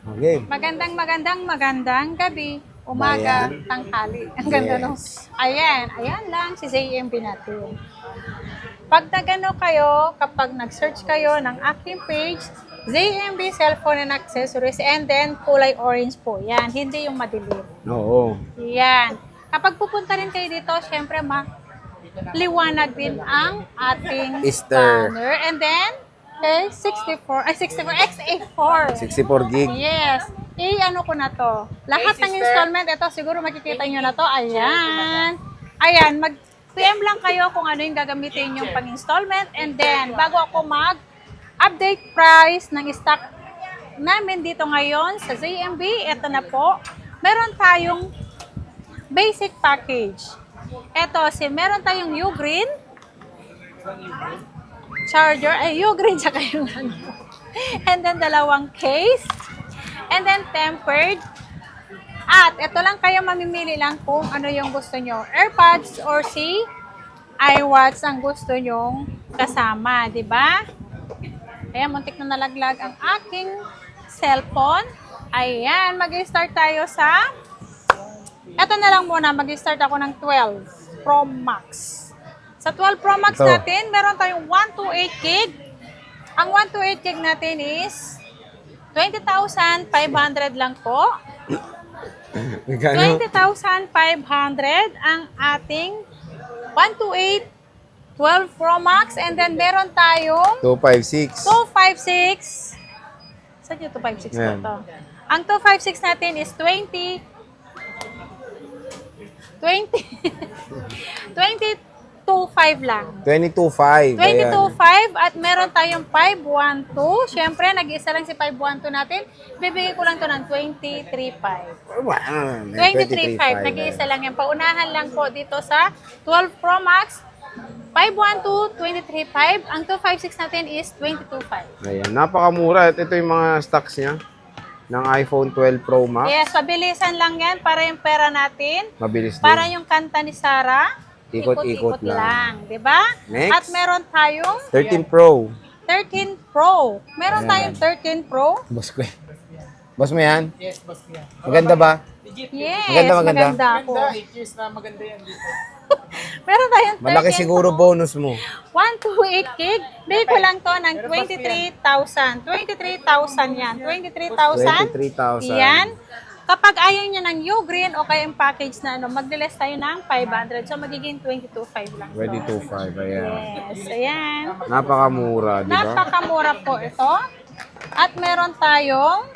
Okay. Magandang gabi, umaga, Bayan. tanghali. Ang ganda no. Yes. Ayan lang si ZMB natin. Pag nagano kayo, kapag nag-search kayo ng aking page, ZMB Cellphone and Accessories, and then kulay orange po. Yan, hindi yung madilim. Oo. Yan. Kapag pupunta rin kayo dito, syempre liwanag din ang ating Easter. banner. And then, okay, 64, XA4. 64 gig. Yes. Ano ko na to. Lahat ng installment, ito siguro makikita nyo na to. Ayan. Ayan, mag-PM lang kayo kung ano yung gagamitin yung pang-installment. And then, bago ako mag-update price ng stock namin dito ngayon sa ZMB, ito na po. Meron tayong basic package. Ito, meron tayong Ugreen charger, Ugreen tsaka yung ano. And then, dalawang case. And then, tempered. At, ito lang kayo mamimili lang kung ano yung gusto nyo. AirPods or iWatch ang gusto nyong kasama, di ba? Ayan, muntik na nalaglag ang aking cellphone. Ayan, mag-start tayo sa... Ito na lang muna, mag-start ako ng 12 Pro Max. Sa 12 Pro Max Ito. natin, meron tayong 128 gig. Ang 128 gig natin is 20,500 lang po. Magkano? 20,500 ang ating 128 12 Pro Max. And then meron tayong 256. 256. Saan yung 256 Ayan. po to? Ang 256 natin is 22.5 lang. 22.5. 22.5 at meron tayong 512. Siyempre, nag-iisa lang si 512 natin. Bibigay ko lang to ng 23.5. 23.5. Nag-iisa lang yan. Paunahan lang po dito sa 12 Pro Max. 512, 23.5. Ang 256 natin is 22.5. Ayan, napakamura. Ito yung mga stocks niya ng iPhone 12 Pro Max. Yes, pabilisan lang yan para yung pera natin. Mabilis din. Para yung kanta ni Sarah, Ikot-ikot lang. Diba? Next. At meron tayong 13 Pro. 13 Pro. Meron Ayan. tayong 13 Pro. Boss ko eh. Boss mo yan? Yes, boss ko yan. Maganda ba? Yes, Maganda. maganda ako. Meron tayong 13 Malaki siguro Pro. bonus mo. 128 gig. Bigay ko lang to ng 23,000. 23,000 yan. 23,000. 23,000. Yan. Kapag ayaw nyo ng Ugreen o kaya yung package na mag-less tayo ng 500. So, magiging 22,500 lang. 22.5. Ayan. Yes, ayan. Napakamura, di ba? Napakamura po ito. At meron tayong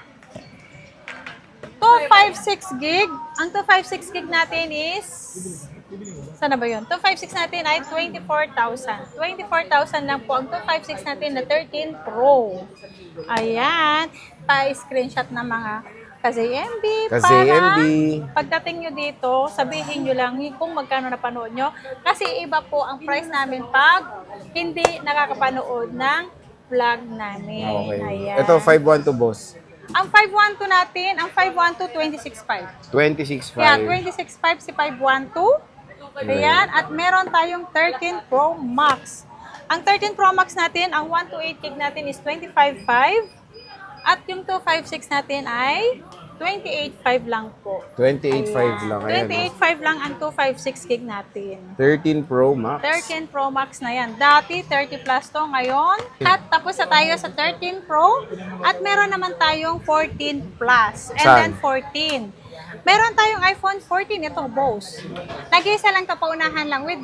256 gig. Ang 256 gig natin is... Saan na ba yun? 256 natin ay 24,000. 24,000 lang po ang 256 natin na 13 Pro. Ayan. Pa-screenshot ng mga ka-ZMB. Ka-ZMB. Para pagdating nyo dito, sabihin nyo lang kung magkano napanood nyo. Kasi iba po ang price namin pag hindi nakakapanood ng vlog namin. Okay. Ayan. Ito, 512 boss. Ang 512 natin, ang 512, 26.5. 26.5. Yeah, 26.5 si 512. Ayan, at meron tayong 13 Pro Max. Ang 13 Pro Max natin, ang 128 gig natin is 25.5. At yung 256 natin ay 28.5 lang po. 28.5 lang. Ayan. 28.5 lang ang 256 gig natin. 13 Pro Max. 13 Pro Max na yan. Dati 30 plus to, ngayon. At tapos na tayo sa 13 Pro. At meron naman tayong 14 plus. And Saan? then 14. Meron tayong iPhone 14. Ito, Bose. Nag-iisa lang ito, paunahan lang with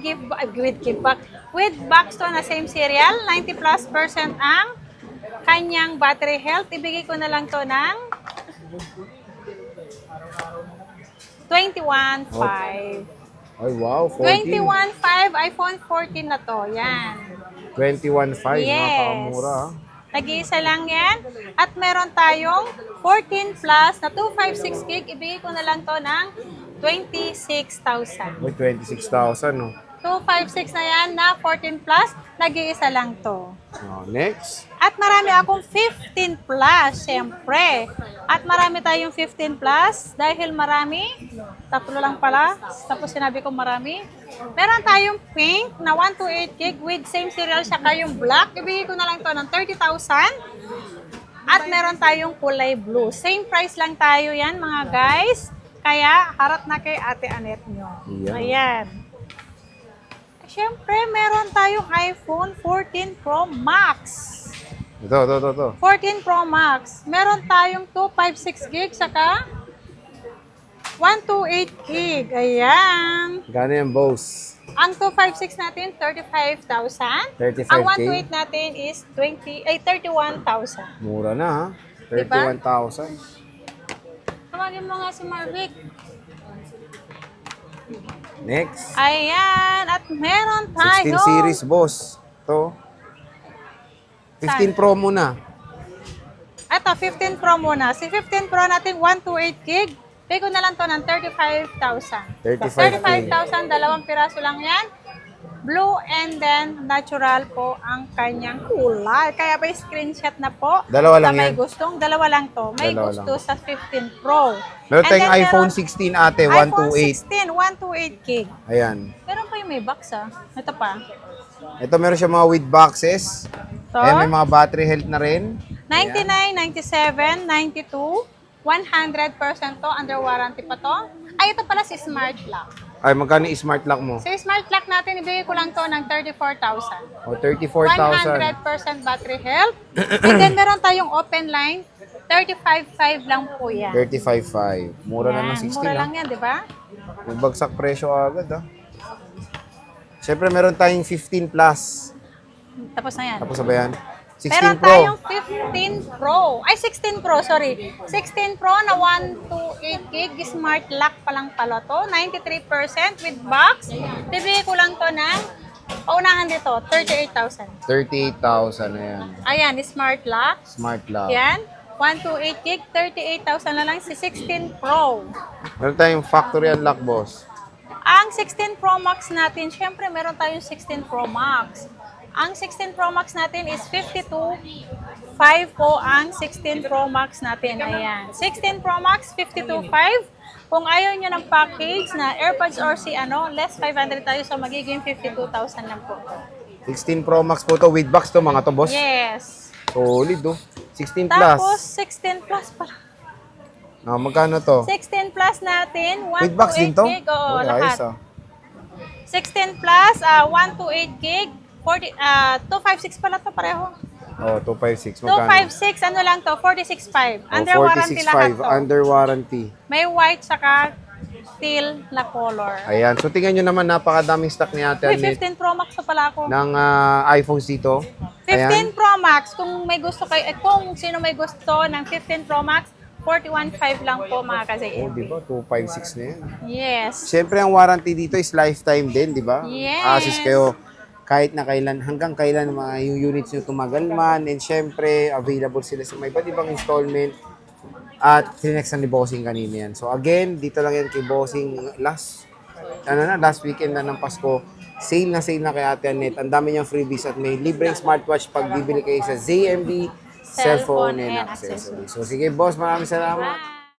with box to na same serial. 90 plus % ang kanyang battery health. Ibigay ko na lang to ng 21.5. Ay, wow. 14. 21.5 iPhone 14 na to. Yan. 21.5. Yes. Napakamura. Nag-iisa lang yan. At meron tayong 14 plus na 256 gig. Ibigay ko na lang to ng 26,000. May 26,000, no? 256 na yan na 14 plus. Nag-iisa lang to. Next. At marami akong 15 plus, siyempre. At marami tayong 15 plus. Dahil marami, tatlo lang pala. Tapos sinabi ko marami. Meron tayong pink na 128 gig with same serial siya kayong black. Ibigay ko na lang to ng 30,000. At meron tayong kulay blue. Same price lang tayo yan mga guys. Kaya harap na kay Ate Anet nyo. Yan. Ayan. Siyempre, meron tayong iPhone 14 Pro Max. Ito. 14 Pro Max. Meron tayong 256 gig saka 128 gig. Ayan. Gano yan, boss? Ang 256 natin, 35,000. 35K? Ang 128 natin is 31,000. Mura na, ha? Diba? 31,000. Tawagin mo nga si Marvic. Next. Ayan. At meron 16 tayo. series, boss. Ito. 15 Pro muna. Ito, 15 Pro muna. Si 15 Pro natin, 128 gig. Pay ko na lang to ng 35,000. 35K. 35,000, dalawang piraso lang yan. Blue and then natural po ang kanyang kulay. Kaya pa screenshot na po. Dalawa lang Sa may yan? gustong, dalawa lang to. May Dalawa gusto lang. sa 15 Pro. Meron And tayong then iPhone meron- 16 ate, iPhone 128. 16, 128 gig. Ayan. Meron pa yung may box ah. Ito pa. Ito meron siya mga with boxes. To. Ayan, may mga battery health na rin. 99, 97, 92, 100% to. Under warranty pa to. Ay, ito pala si Smart Lock. Ay, magkano yung smart lock mo? Sa Smart Lock natin, ibigay ko lang to ng 34,000. O, 34,000. 100% battery health. And then meron tayong open line. 35,500 lang po yan. 35,500. Mura na ng Yan, 16 mura ah. lang yan, di ba? Nagbagsak presyo agad ah. Siyempre meron tayong 15 plus. Tapos na yan. Tapos ba yan? 16 Meron Pro. tayong 15 Pro. Ay, 16 Pro, sorry. 16 Pro na 128 gig Smart Lock pa lang pala to. 93% with box. Bibigay ko lang to ng paunahan dito, 38,000. 38,000 na yan. Ayan, Smart Lock. Smart lock. Yan. 128 gig, 38,000 na lang si 16 Pro. Meron tayong factory unlock, boss. Ang 16 Pro Max natin, syempre meron tayong 16 Pro Max. Ang 16 Pro Max natin is 52.5 po ang 16 Pro Max natin. Ayan. 16 Pro Max, 52.5. Kung ayaw nyo ng package na AirPods or si less 500 tayo, so magiging 52,000 lang po. 16 Pro Max po to with box to mga to, boss. Yes. Solid oh. 16 plus. Tapos, 16 plus pala. Ah, magkano to? 16 plus natin, 128 With box din to? gig. Oo, Uy, lahat. ayos ah. 16 plus, 128 gig, 256 pala to pareho. Oh, 256. Magkano? 256, ano lang to, 46.5. Oh, Under warranty lahat 46.5. to. Under warranty. May white saka teal na color. Ayan. So, tingnan nyo naman, napakadaming stock ni Ate May Anet 15 Pro Max na pala ako. ng iPhones dito. 15 Pro Max, kung may gusto kayo, kung sino may gusto ng 15 Pro Max, 41.5 lang po mga kasi. Oh, di ba? 256 na yan. Yes. Siyempre, ang warranty dito is lifetime din, di ba? Yes. Assist kayo kahit na kailan, hanggang kailan mga yung units nyo tumagal man. And siyempre, available sila sa may iba't ibang installment. At tinextan ni Bossing kanina yan. So again, dito lang yan kay Bossing last weekend na ng Pasko. Sale na kay Ate Anet. Ang dami niyang freebies at may libreng smartwatch pag bibili kayo sa ZMB Cellphone and Accessories. So sige boss, maraming salamat. Bye.